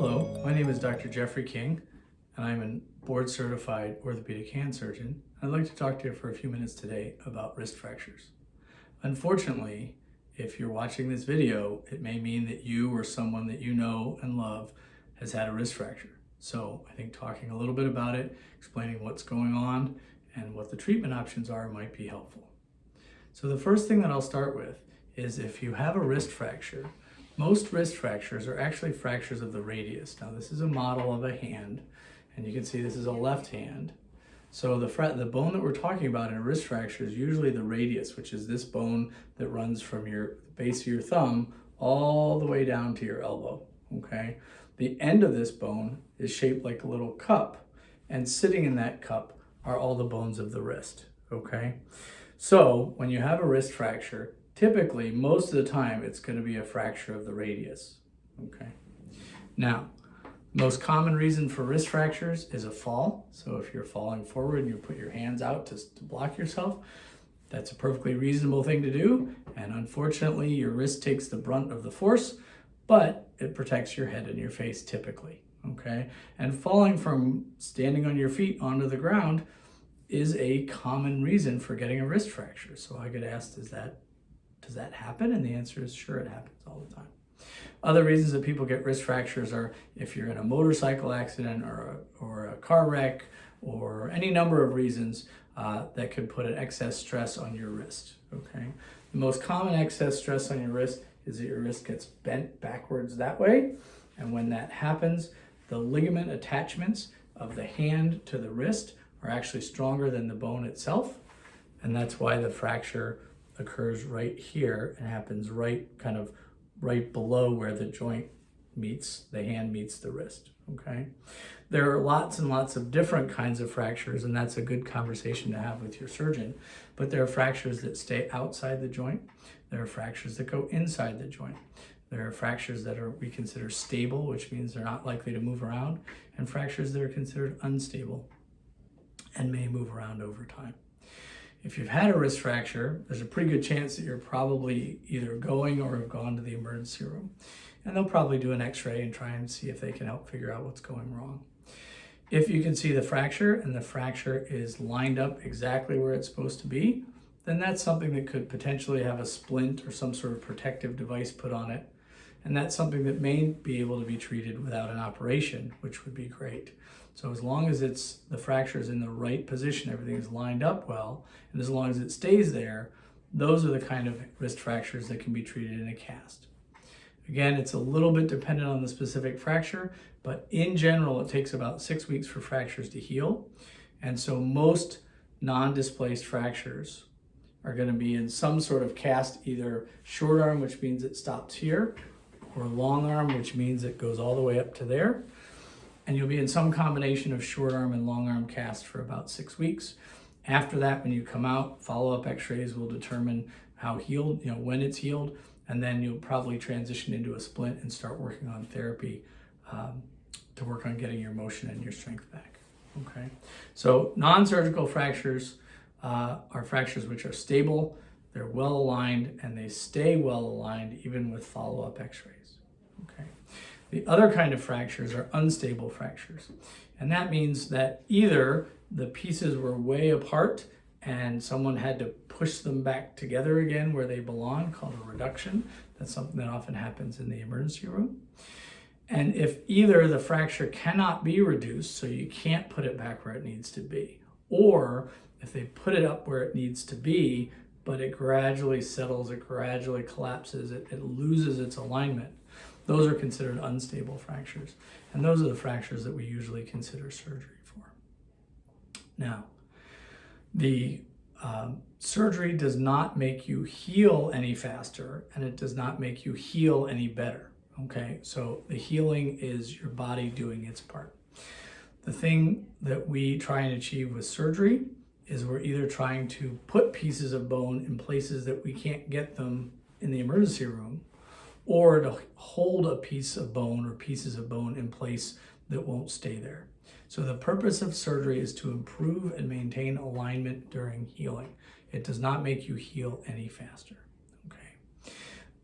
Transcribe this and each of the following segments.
Hello, my name is Dr. Jeffrey King, and I'm a board-certified orthopedic hand surgeon. I'd like to talk to you for a few minutes today about wrist fractures. Unfortunately, if you're watching this video, it may mean that you or someone that you know and love has had a wrist fracture. So I think talking a little bit about it, explaining what's going on and what the treatment options are might be helpful. So the first thing that I'll start with is if you have a wrist fracture, most wrist fractures are actually fractures of the radius. Now this is a model of a hand, and you can see this is a left hand. So the bone that we're talking about in a wrist fracture is usually the radius, which is this bone that runs from your base of your thumb all the way down to your elbow, okay? The end of this bone is shaped like a little cup, and sitting in that cup are all the bones of the wrist, okay? So when you have a wrist fracture, typically, most of the time, it's going to be a fracture of the radius, okay? Now, most common reason for wrist fractures is a fall. So if you're falling forward and you put your hands out to block yourself, that's a perfectly reasonable thing to do. And unfortunately, your wrist takes the brunt of the force, but it protects your head and your face typically, okay? And falling from standing on your feet onto the ground is a common reason for getting a wrist fracture. So I get asked, does that happen? And the answer is sure, it happens all the time. Other reasons that people get wrist fractures are if you're in a motorcycle accident or a car wreck or any number of reasons that could put an excess stress on your wrist, okay? The most common excess stress on your wrist is that your wrist gets bent backwards that way. And when that happens, the ligament attachments of the hand to the wrist are actually stronger than the bone itself. And that's why the fracture occurs right here and happens right below where the joint meets, the hand meets the wrist, okay? There are lots and lots of different kinds of fractures, and that's a good conversation to have with your surgeon, but there are fractures that stay outside the joint. There are fractures that go inside the joint. There are fractures that we consider stable, which means they're not likely to move around, and fractures that are considered unstable and may move around over time. If you've had a wrist fracture, there's a pretty good chance that you're probably either going or have gone to the emergency room. And they'll probably do an x-ray and try and see if they can help figure out what's going wrong. If you can see the fracture and the fracture is lined up exactly where it's supposed to be, then that's something that could potentially have a splint or some sort of protective device put on it. And that's something that may be able to be treated without an operation, which would be great. So as long as the fracture is in the right position, everything is lined up well, and as long as it stays there, those are the kind of wrist fractures that can be treated in a cast. Again, it's a little bit dependent on the specific fracture, but in general, it takes about 6 weeks for fractures to heal. And so most non-displaced fractures are going to be in some sort of cast, either short arm, which means it stops here, or long arm, which means it goes all the way up to there. And you'll be in some combination of short arm and long arm cast for about 6 weeks. After that, when you come out, follow-up x-rays will determine how healed, when it's healed, and then you'll probably transition into a splint and start working on therapy to work on getting your motion and your strength back, okay? So non-surgical fractures are fractures which are stable, they're well aligned, and they stay well aligned even with follow-up x-rays, okay? The other kind of fractures are unstable fractures. And that means that either the pieces were way apart and someone had to push them back together again where they belong, called a reduction. That's something that often happens in the emergency room. And if either the fracture cannot be reduced, so you can't put it back where it needs to be, or if they put it up where it needs to be, but it gradually settles, it gradually collapses, it loses its alignment, those are considered unstable fractures. And those are the fractures that we usually consider surgery for. Now, the surgery does not make you heal any faster, and it does not make you heal any better, okay? So the healing is your body doing its part. The thing that we try and achieve with surgery is we're either trying to put pieces of bone in places that we can't get them in the emergency room, or to hold a piece of bone or pieces of bone in place that won't stay there. So the purpose of surgery is to improve and maintain alignment during healing. It does not make you heal any faster, okay?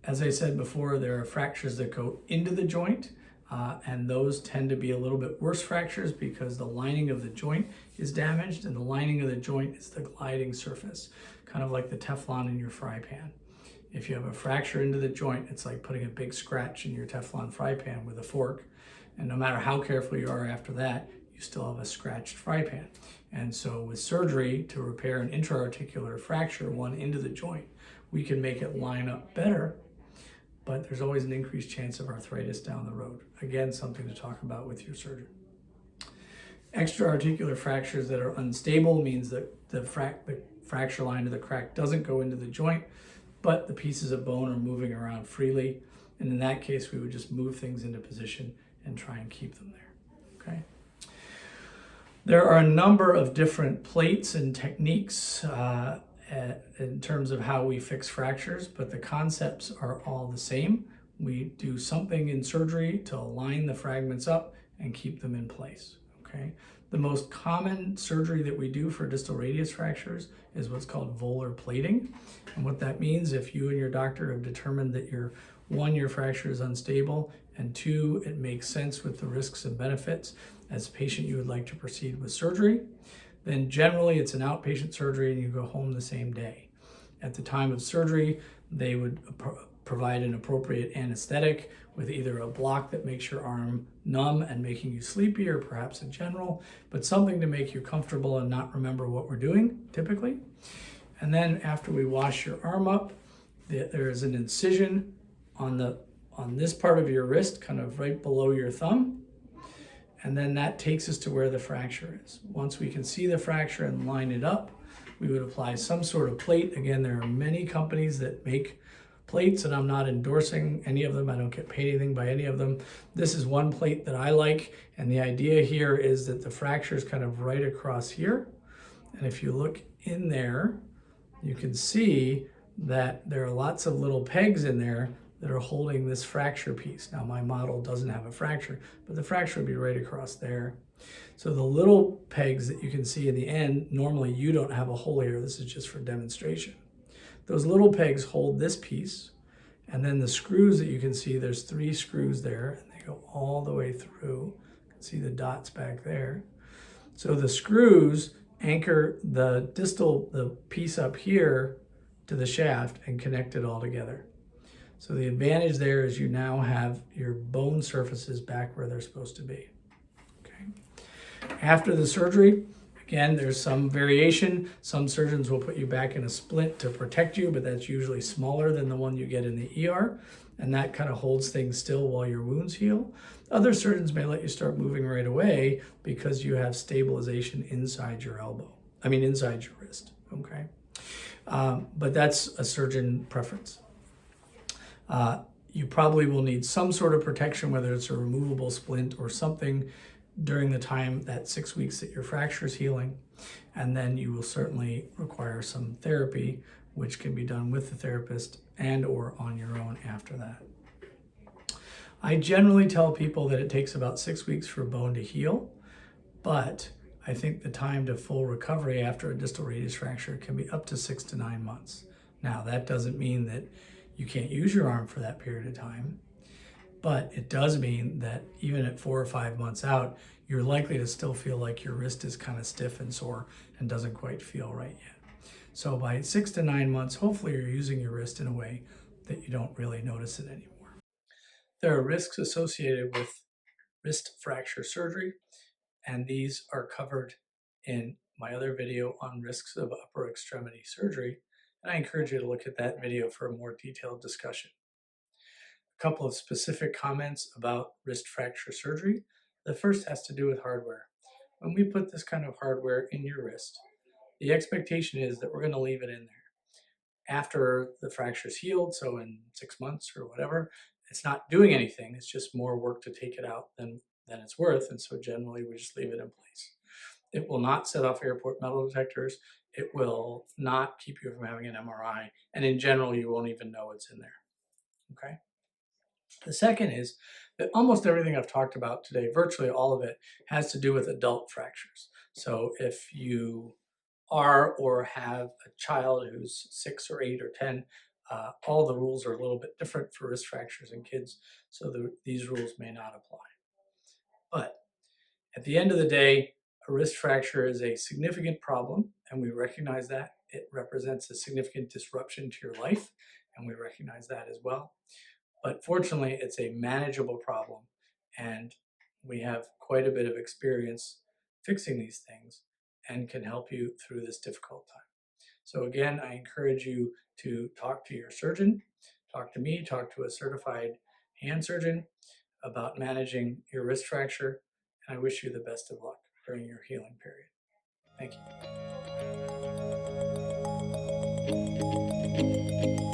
As I said before, there are fractures that go into the joint. and those tend to be a little bit worse fractures because the lining of the joint is damaged, and the lining of the joint is the gliding surface, kind of like the Teflon in your fry pan. If you have a fracture into the joint, it's like putting a big scratch in your Teflon fry pan with a fork, and no matter how careful you are after that, you still have a scratched fry pan. And so with surgery to repair an intraarticular fracture, one into the joint, we can make it line up better, but there's always an increased chance of arthritis down the road. Again, something to talk about with your surgeon. Extraarticular fractures that are unstable means that the fracture line of the crack doesn't go into the joint, but the pieces of bone are moving around freely. And in that case, we would just move things into position and try and keep them there, okay? There are a number of different plates and techniques in terms of how we fix fractures, but the concepts are all the same. We do something in surgery to align the fragments up and keep them in place, okay? The most common surgery that we do for distal radius fractures is what's called volar plating. And what that means, if you and your doctor have determined that your fracture is unstable, and two, it makes sense with the risks and benefits, as a patient you would like to proceed with surgery, then generally it's an outpatient surgery and you go home the same day. At the time of surgery, they would provide an appropriate anesthetic with either a block that makes your arm numb and making you sleepy, or perhaps a general, but something to make you comfortable and not remember what we're doing, typically. And then after we wash your arm up, there is an incision on this part of your wrist, kind of right below your thumb. And then that takes us to where the fracture is. Once we can see the fracture and line it up, we would apply some sort of plate. Again, there are many companies that make plates, and I'm not endorsing any of them. I don't get paid anything by any of them. This is one plate that I like, and the idea here is that the fracture is kind of right across here. And if you look in there, you can see that there are lots of little pegs in there that are holding this fracture piece. Now, my model doesn't have a fracture, but the fracture would be right across there. So the little pegs that you can see in the end, normally you don't have a hole here. This is just for demonstration. Those little pegs hold this piece, and then the screws that you can see, there's 3 screws there, and they go all the way through. You can see the dots back there. So the screws anchor the piece up here to the shaft and connect it all together. So the advantage there is you now have your bone surfaces back where they're supposed to be. Okay. After the surgery, again, there's some variation. Some surgeons will put you back in a splint to protect you, but that's usually smaller than the one you get in the ER, and that kind of holds things still while your wounds heal. Other surgeons may let you start moving right away because you have stabilization inside your inside your wrist, okay? But that's a surgeon preference. You probably will need some sort of protection, whether it's a removable splint or something, during the time, that 6 weeks that your fracture is healing. And then you will certainly require some therapy, which can be done with the therapist and or on your own after that. I generally tell people that it takes about 6 weeks for a bone to heal, but I think the time to full recovery after a distal radius fracture can be up to 6 to 9 months. Now, that doesn't mean that you can't use your arm for that period of time, but it does mean that even at 4 or 5 months out, you're likely to still feel like your wrist is kind of stiff and sore and doesn't quite feel right yet. So by 6 to 9 months, hopefully you're using your wrist in a way that you don't really notice it anymore. There are risks associated with wrist fracture surgery, and these are covered in my other video on risks of upper extremity surgery, and I encourage you to look at that video for a more detailed discussion. A couple of specific comments about wrist fracture surgery. The first has to do with hardware. When we put this kind of hardware in your wrist, the expectation is that we're going to leave it in there. After the fracture's healed, so in 6 months or whatever, it's not doing anything. It's just more work to take it out than it's worth, and so generally we just leave it in place. It will not set off airport metal detectors. It will not keep you from having an MRI, and in general, you won't even know it's in there, okay? The second is that almost everything I've talked about today, virtually all of it, has to do with adult fractures. So if you are or have a child who's 6 or 8 or 10, All the rules are a little bit different for wrist fractures in kids, so these rules may not apply. But at the end of the day, a wrist fracture is a significant problem, and we recognize that. It represents a significant disruption to your life, and we recognize that as well. But fortunately, it's a manageable problem, and we have quite a bit of experience fixing these things and can help you through this difficult time. So again, I encourage you to talk to your surgeon, talk to me, talk to a certified hand surgeon about managing your wrist fracture, and I wish you the best of luck during your healing period. Thank you.